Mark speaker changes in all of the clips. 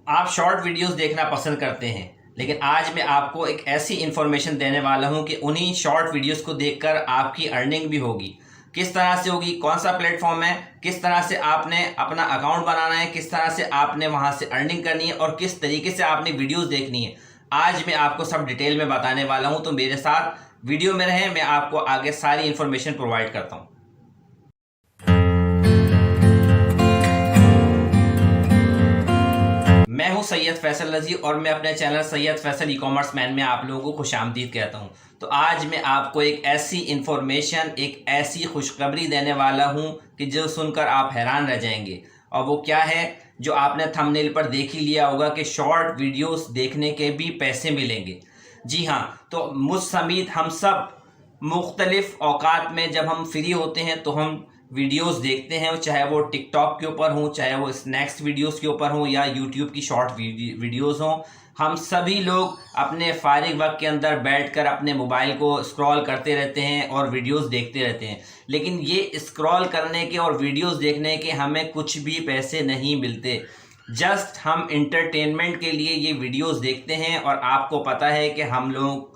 Speaker 1: आप short videos देखना पसंद करते हैं, लेकिन आज मैं आपको एक ऐसी इन्फॉर्मेशन देने वाला हूं कि उन्हीं शॉर्ट वीडियोस को देखकर आपकी अर्निंग भी होगी। किस तरह से होगी, कौन सा प्लेटफॉर्म है, किस तरह से आपने अपना अकाउंट बनाना है, किस तरह से आपने वहां से अर्निंग करनी है और किस तरीके से आपने वीडियोस देखनी है, आज मैं आपको सब डिटेल में बताने वाला हूं। तो मेरे साथ वीडियो में रहें, मैं आपको आगे सारी इन्फॉर्मेशन प्रोवाइड करता हूं। मैं हूं सैयद फैसल रजी और मैं अपने channel Syed Faisal e commerce man में आप लोगों को खुशामदीद कहता हूं। तो आज मैं आपको एक ऐसी इन्फॉर्मेशन, एक ऐसी खुशखबरी देने वाला हूं कि जो सुनकर आप हैरान रह जाएंगे। और वो क्या है, जो आपने थंबनेल पर देख ही लिया होगा कि शॉर्ट वीडियोस देखने के भी पैसे मिलेंगे। जी हाँ, तो मुझ समेत हम सब मुख्तलिफ औकात में जब हम फ्री होते हैं तो हम वीडियोस देखते हैं, चाहे वो टिकटॉक के ऊपर हों, चाहे वो स्नैक्स वीडियोस के ऊपर हों या यूट्यूब की शॉर्ट वीडियोस हों। हम सभी लोग अपने फारिग वक्त के अंदर बैठकर अपने मोबाइल को स्क्रॉल करते रहते हैं और वीडियोस देखते रहते हैं, लेकिन ये स्क्रॉल करने के और वीडियोस देखने के हमें कुछ भी पैसे नहीं मिलते। जस्ट हम इंटरटेनमेंट के लिए ये वीडियोस देखते हैं। और आपको पता है कि हम लोग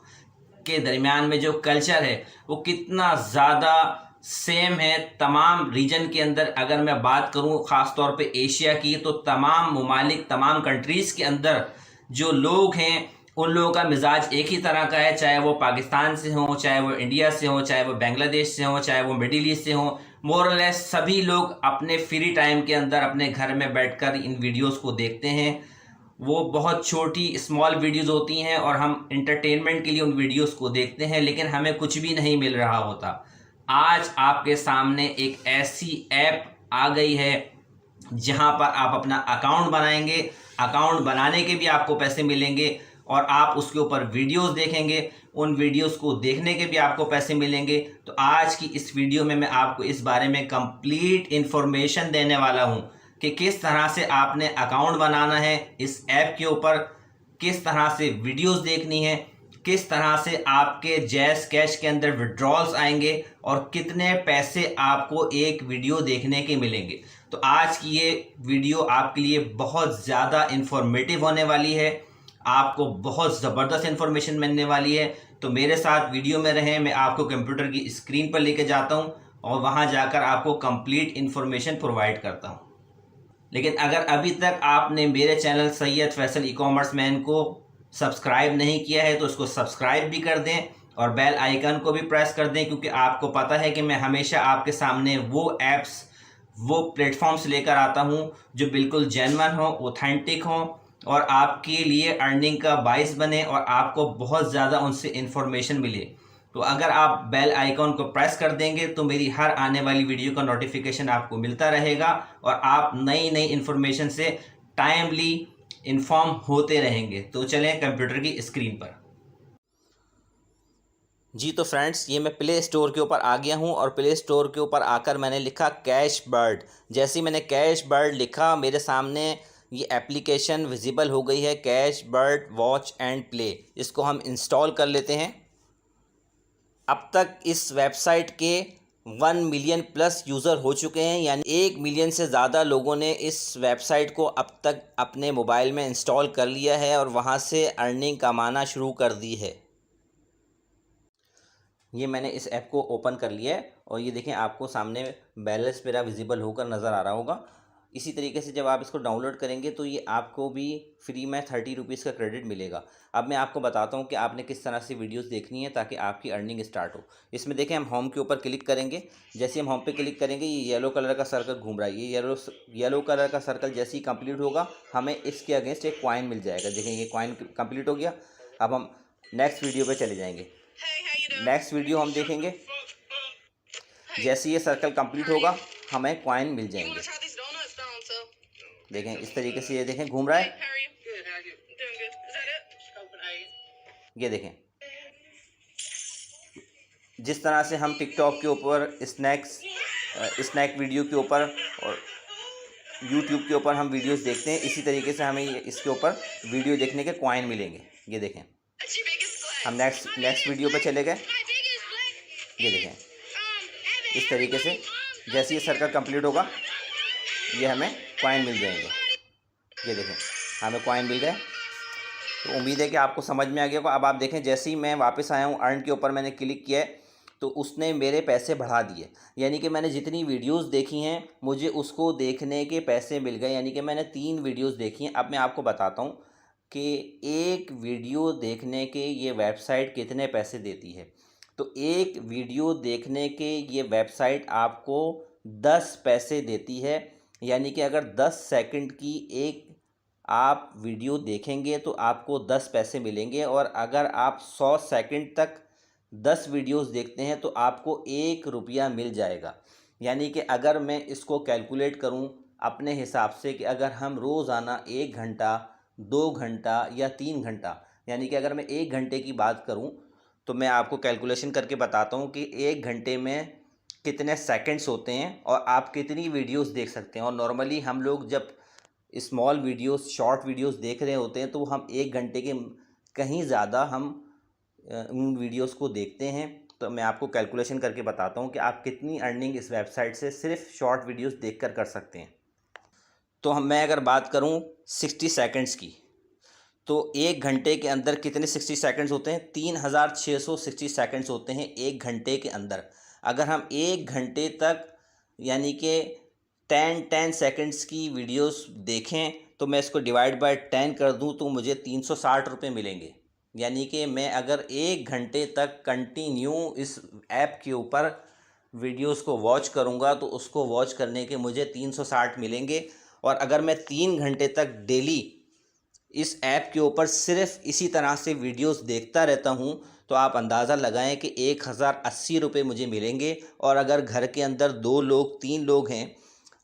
Speaker 1: के दरमियान में जो कल्चर है वो कितना ज़्यादा सेम है तमाम रीजन के अंदर। अगर मैं बात करूं ख़ास तौर पे एशिया की, तो तमाम ममालिक, तमाम कंट्रीज़ के अंदर जो लोग हैं उन लोगों का मिजाज एक ही तरह का है, चाहे वो पाकिस्तान से हो, चाहे वो इंडिया से हो, चाहे वो बांग्लादेश से हो, चाहे वो मिडिल ईस्ट से हो। मोर और लेस सभी लोग अपने फ्री टाइम के अंदर अपने घर में बैठकर इन वीडियोस को देखते हैं। वो बहुत छोटी स्मॉल वीडियोस होती हैं और हम इंटरटेनमेंट के लिए उन वीडियोस को देखते हैं, लेकिन हमें कुछ भी नहीं मिल रहा होता। आज आपके सामने एक ऐसी ऐप आ गई है जहां पर आप अपना अकाउंट बनाएंगे, अकाउंट बनाने के भी आपको पैसे मिलेंगे और आप उसके ऊपर वीडियोस देखेंगे, उन वीडियोस को देखने के भी आपको पैसे मिलेंगे। तो आज की इस वीडियो में मैं आपको इस बारे में कंप्लीट इंफॉर्मेशन देने वाला हूं कि किस तरह से आपने अकाउंट बनाना है इस ऐप के ऊपर, किस तरह से वीडियोस देखनी है, किस तरह से आपके जैज़ कैश के अंदर विड्रॉल्स आएंगे और कितने पैसे आपको एक वीडियो देखने के मिलेंगे। तो आज की ये वीडियो आपके लिए बहुत ज़्यादा इन्फॉर्मेटिव होने वाली है, आपको बहुत ज़बरदस्त इन्फॉर्मेशन मिलने वाली है। तो मेरे साथ वीडियो में रहें, मैं आपको कंप्यूटर की स्क्रीन पर लेके जाता हूँ और वहाँ जाकर आपको कंप्लीट इन्फॉर्मेशन प्रोवाइड करता हूँ। लेकिन अगर अभी तक आपने मेरे channel Syed Faisal e commerce man को सब्सक्राइब नहीं किया है तो उसको सब्सक्राइब भी कर दें और बेल आइकन को भी प्रेस कर दें, क्योंकि आपको पता है कि मैं हमेशा आपके सामने वो ऐप्स, वो प्लेटफॉर्म्स लेकर आता हूं जो बिल्कुल जेन्युइन हो, ऑथेंटिक हो और आपके लिए अर्निंग का बाइस बने और आपको बहुत ज़्यादा उनसे इन्फॉर्मेशन मिले। तो अगर आप बेल आइकॉन को प्रेस कर देंगे तो मेरी हर आने वाली वीडियो का नोटिफिकेशन आपको मिलता रहेगा और आप नई नई इन्फॉर्मेशन से टाइमली इन्फॉर्म होते रहेंगे। तो चलें कंप्यूटर की स्क्रीन पर। जी तो फ्रेंड्स, ये मैं प्ले स्टोर के ऊपर आ गया हूँ और प्ले स्टोर के ऊपर आकर मैंने लिखा कैश बर्ड। जैसे ही मैंने कैश बर्ड लिखा, मेरे सामने ये एप्लीकेशन विजिबल हो गई है, cash bird watch and play. इसको हम इंस्टॉल कर लेते हैं। अब तक इस वेबसाइट के 1 मिलियन प्लस यूज़र हो चुके हैं, यानी 1 मिलियन से ज़्यादा लोगों ने इस वेबसाइट को अब तक अपने मोबाइल में इंस्टॉल कर लिया है और वहाँ से अर्निंग कमाना शुरू कर दी है। ये मैंने इस ऐप को ओपन कर लिया है और ये देखें, आपको सामने बैलेंस मेरा विजिबल होकर नज़र आ रहा होगा। इसी तरीके से जब आप इसको डाउनलोड करेंगे तो ये आपको भी फ्री में 30 रुपीज़ का क्रेडिट मिलेगा। अब मैं आपको बताता हूँ कि आपने किस तरह से वीडियोस देखनी है ताकि आपकी अर्निंग स्टार्ट हो। इसमें देखें, हम होम के ऊपर क्लिक करेंगे। जैसे हम होम पे क्लिक करेंगे, ये येलो कलर का सर्कल घूम रहा है। ये येलो कलर का सर्कल जैसे ही कंप्लीट होगा, हमें इसके अगेंस्ट एक कॉइन मिल जाएगा। देखें, ये कॉइन कंप्लीट हो गया। अब हम नेक्स्ट वीडियो पर चले जाएँगे। नेक्स्ट वीडियो हम देखेंगे, जैसे ये सर्कल कंप्लीट होगा हमें कॉइन मिल जाएंगे। देखें, इस तरीके से ये देखें घूम रहा है। ये देखें, जिस तरह से हम टिकटॉक के ऊपर स्नैक वीडियो के ऊपर और यूट्यूब के ऊपर हम वीडियोस देखते हैं, इसी तरीके से हमें इसके ऊपर वीडियो देखने के कॉइन मिलेंगे। ये देखें, हम नेक्स्ट वीडियो पे चले गए। ये देखें, इस तरीके से जैसे ये सर्कल कंप्लीट होगा ये हमें कॉइन मिल जाएंगे। ये देखें, हमें कॉइन मिल गए। तो उम्मीद है कि आपको समझ में आ गया होगा। अब आप देखें, जैसे ही मैं वापस आया हूँ, अर्न के ऊपर मैंने क्लिक किया है तो उसने मेरे पैसे बढ़ा दिए। यानी कि मैंने जितनी वीडियोस देखी हैं मुझे उसको देखने के पैसे मिल गए। यानी कि मैंने 3 वीडियोस देखी हैं। अब मैं आपको बताता हूँ कि एक वीडियो देखने के ये वेबसाइट कितने पैसे देती है। तो एक वीडियो देखने के ये वेबसाइट आपको 10 पैसे देती है। यानी कि अगर 10 सेकंड की एक आप वीडियो देखेंगे तो आपको 10 पैसे मिलेंगे, और अगर आप 100 सेकंड तक 10 वीडियोस देखते हैं तो आपको 1 रुपया मिल जाएगा। यानी कि अगर मैं इसको कैलकुलेट करूं अपने हिसाब से कि अगर हम रोज़ाना 1 घंटा, 2 घंटा या 3 घंटा, यानी कि अगर मैं 1 घंटे की बात करूं तो मैं आपको कैलकुलेशन करके बताता हूं कि 1 घंटे में कितने सेकंड्स होते हैं और आप कितनी वीडियोस देख सकते हैं। और नॉर्मली हम लोग जब स्मॉल वीडियोस, शॉर्ट वीडियोस देख रहे होते हैं तो हम 1 घंटे के कहीं ज़्यादा हम उन वीडियोस को देखते हैं। तो मैं आपको कैलकुलेशन करके बताता हूँ कि आप कितनी अर्निंग इस वेबसाइट से सिर्फ शॉर्ट वीडियोस देखकर कर सकते हैं। तो मैं अगर बात करूँ 60 सेकंड्स की, तो 1 घंटे के अंदर कितने 60 सेकंड्स होते हैं? 3660 सेकंड्स होते हैं 1 घंटे के अंदर। अगर हम 1 घंटे तक यानी कि 10 सेकंड्स की वीडियोस देखें तो मैं इसको डिवाइड बाय 10 कर दूं तो मुझे 360 रुपये मिलेंगे। यानी कि मैं अगर 1 घंटे तक कंटिन्यू इस ऐप के ऊपर वीडियोस को वॉच करूंगा तो उसको वॉच करने के मुझे 360 मिलेंगे। और अगर मैं 3 घंटे तक डेली इस ऐप के ऊपर सिर्फ इसी तरह से वीडियोस देखता रहता हूं तो आप अंदाज़ा लगाएं कि 1080 रुपये मुझे मिलेंगे। और अगर घर के अंदर 2 लोग, 3 लोग हैं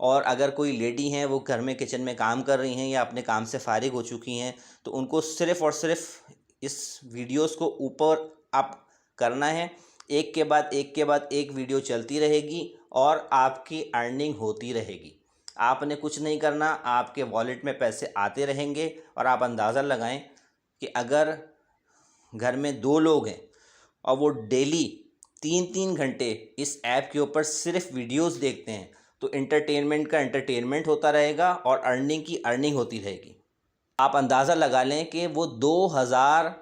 Speaker 1: और अगर कोई लेडी हैं वो घर में किचन में काम कर रही हैं या अपने काम से फारिग हो चुकी हैं तो उनको सिर्फ़ और सिर्फ इस वीडियोस को ऊपर अप करना है। एक के बाद एक के बाद एक वीडियो चलती रहेगी और आपकी अर्निंग होती रहेगी। आपने कुछ नहीं करना, आपके वॉलेट में पैसे आते रहेंगे। और आप अंदाज़ा लगाएं कि अगर घर में 2 लोग हैं और वो डेली 3-3 घंटे इस ऐप के ऊपर सिर्फ वीडियोस देखते हैं तो एंटरटेनमेंट का एंटरटेनमेंट होता रहेगा और अर्निंग की अर्निंग होती रहेगी। आप अंदाज़ा लगा लें कि वो 2000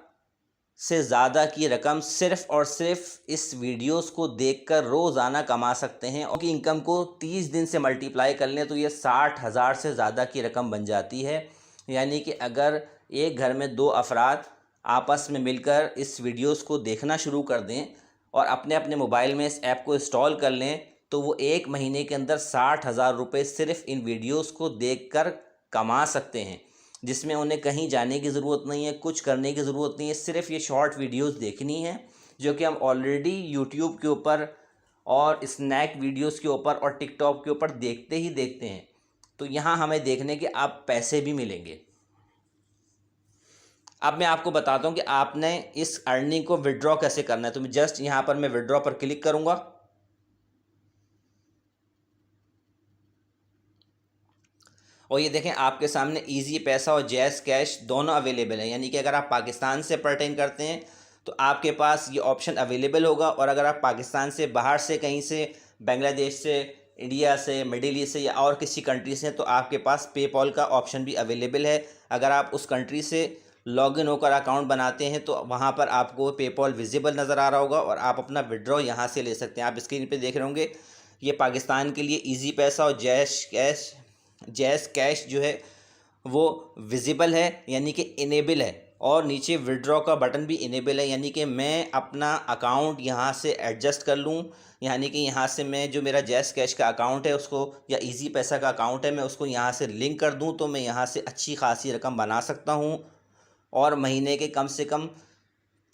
Speaker 1: से ज़्यादा की रकम सिर्फ़ और सिर्फ इस वीडियोस को देखकर रोज़ाना कमा सकते हैं। और की इनकम को 30 दिन से मल्टीप्लाई कर लें तो ये 60,000 से ज़्यादा की रकम बन जाती है। यानी कि अगर एक घर में 2 अफराद आपस में मिलकर इस वीडियोस को देखना शुरू कर दें और अपने अपने मोबाइल में इस ऐप को इंस्टॉल कर लें तो वो 1 महीने के अंदर 60,000 रुपये सिर्फ़ इन वीडियोस को देखकर कमा सकते हैं, जिसमें उन्हें कहीं जाने की ज़रूरत नहीं है, कुछ करने की ज़रूरत नहीं है। सिर्फ़ ये शॉर्ट वीडियोस देखनी है जो कि हम ऑलरेडी यूट्यूब के ऊपर और स्नैक वीडियोस के ऊपर और टिकटॉक के ऊपर देखते ही देखते हैं। तो यहाँ हमें देखने के आप पैसे भी मिलेंगे। अब मैं आपको बताता हूँ कि आपने इस अर्निंग को विड्रॉ कैसे करना है। तो मैं जस्ट यहाँ पर मैं विड्रॉ पर क्लिक करूँगा और ये देखें आपके सामने इजी पैसा और जैज़ कैश दोनों अवेलेबल है। यानी कि अगर आप पाकिस्तान से पर्टेन करते हैं तो आपके पास ये ऑप्शन अवेलेबल होगा, और अगर आप पाकिस्तान से बाहर से कहीं से, बांग्लादेश से, इंडिया से, मिडिल ईस्ट से या और किसी कंट्री से, तो आपके पास पेपॉल का ऑप्शन भी अवेलेबल है। अगर आप उस कंट्री से लॉगिन होकर अकाउंट बनाते हैं तो वहाँ पर आपको पेपॉल विजिबल नज़र आ रहा होगा और आप अपना विड्रॉ यहाँ से ले सकते हैं। आप स्क्रीन पे देख रहे होंगे ये पाकिस्तान के लिए इजी पैसा और जैज़ कैश जो है वो विजिबल है, यानी कि इनेबल है, और नीचे विड्रॉ का बटन भी इनेबल है। यानी कि मैं अपना अकाउंट यहाँ से एडजस्ट कर लूँ, यानी कि यहाँ से मैं जो मेरा जैज़ कैश का अकाउंट है उसको, या इजी पैसा का अकाउंट है, मैं उसको यहाँ से लिंक कर दूँ तो मैं यहाँ से अच्छी खासी रकम बना सकता हूँ। और महीने के कम से कम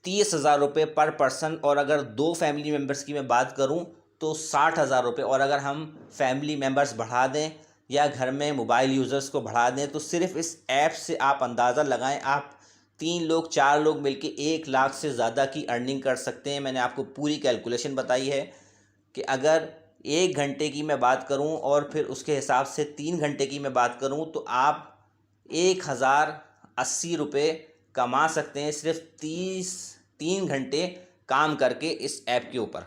Speaker 1: 30,000 रुपये पर पर्सन, और अगर 2 फैमिली मेम्बर्स की मैं बात करूं तो 60,000 रुपये। और अगर हम फैमिली मेम्बर्स बढ़ा दें या घर में मोबाइल यूज़र्स को बढ़ा दें तो सिर्फ इस ऐप से आप अंदाज़ा लगाएं, आप 3 लोग 4 लोग मिलके 1 लाख से ज़्यादा की अर्निंग कर सकते हैं। मैंने आपको पूरी कैलकुलेशन बताई है कि अगर 1 घंटे की मैं बात करूं और फिर उसके हिसाब से 3 घंटे की मैं बात करूं तो आप 1080 रुपये कमा सकते हैं सिर्फ 3 घंटे काम करके इस ऐप के ऊपर।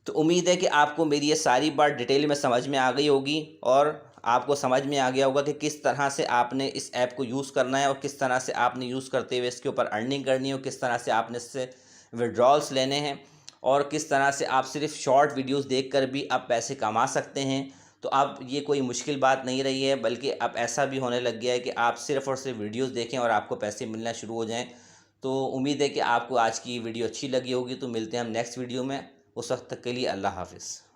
Speaker 1: तो उम्मीद है कि आपको मेरी ये सारी बात डिटेल में समझ में आ गई होगी और आपको समझ में आ गया होगा कि किस तरह से आपने इस ऐप को यूज़ करना है और किस तरह से आपने यूज़ करते हुए इसके ऊपर अर्निंग करनी है और किस तरह से आपने इससे विड्रॉल्स लेने हैं और किस तरह से आप सिर्फ शॉर्ट वीडियोस देखकर भी आप पैसे कमा सकते हैं। तो अब ये कोई मुश्किल बात नहीं रही है, बल्कि अब ऐसा भी होने लग गया है कि आप सिर्फ़ और सिर्फ वीडियोस देखें और आपको पैसे मिलना शुरू हो जाएँ। तो उम्मीद है कि आपको आज की वीडियो अच्छी लगी होगी। तो मिलते हैं हम नेक्स्ट वीडियो में। उस वक्त तक के लिए अल्लाह हाफ़िज़।